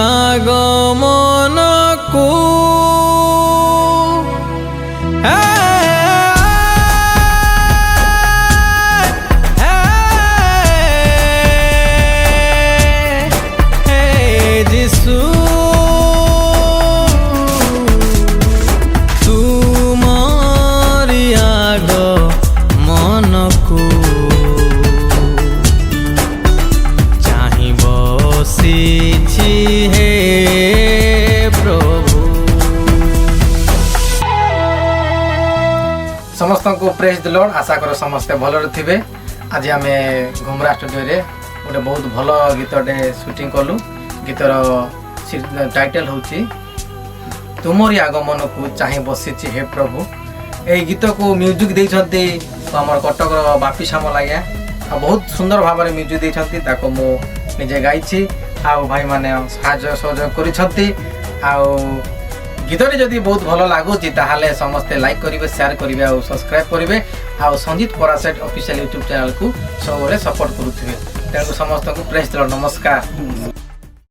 ଆଗମନକୁ ଯିଶୁ ତୁମରି ଆଗମନକୁ ଚାହିଁ ବସିଛି ହେ ପ୍ରଭୁ। ସମସ୍ତଙ୍କୁ ପ୍ରେଜ୍ ଦି ଲର୍ଡ। ଆଶା କର ସମସ୍ତେ ଭଲରେ ଥିବେ। ଆଜି ଆମେ ଘୁମରା ଷ୍ଟୁଡ଼ିଓରେ ଗୋଟେ ବହୁତ ଭଲ ଗୀତଟେ ସୁଟିଂ କଲୁ। ଗୀତର ଟାଇଟେଲ୍ ହେଉଛି ତୁମରି ଆଗମନକୁ ଚାହିଁ ବସିଛି ହେ ପ୍ରଭୁ। ଏହି ଗୀତକୁ ମ୍ୟୁଜିକ୍ ଦେଇଛନ୍ତି ଆମର କଟକର ବାପି ସାମଲ ଆଜ୍ଞା। ଆଉ ବହୁତ ସୁନ୍ଦର ଭାବରେ ମ୍ୟୁଜିକ୍ ଦେଇଛନ୍ତି। ତାକୁ ମୁଁ ନିଜେ ଗାଇଛି ଆଉ ଭାଇମାନେ ସାହାଯ୍ୟ ସହଯୋଗ କରିଛନ୍ତି। ଆଉ ଗୀତଟି ଯଦି ବହୁତ ଭଲ ଲାଗୁଛି ତାହେଲେ ସମସ୍ତେ ଲାଇକ୍ କରିବେ, ସେୟାର କରିବେ ଆଉ ସବସ୍କ୍ରାଇବ୍ କରିବେ। ଆଉ ସଞ୍ଜିତ ପରାସେଠ ଅଫିସିଆଲ ୟୁଟ୍ୟୁବ୍ ଚ୍ୟାନେଲକୁ ସବୁବେଳେ ସପୋର୍ଟ କରୁଥିବେ। ତେଣୁ ସମସ୍ତଙ୍କୁ ପ୍ରେଜ୍ ଦି ଲର୍ଡ। ନମସ୍କାର।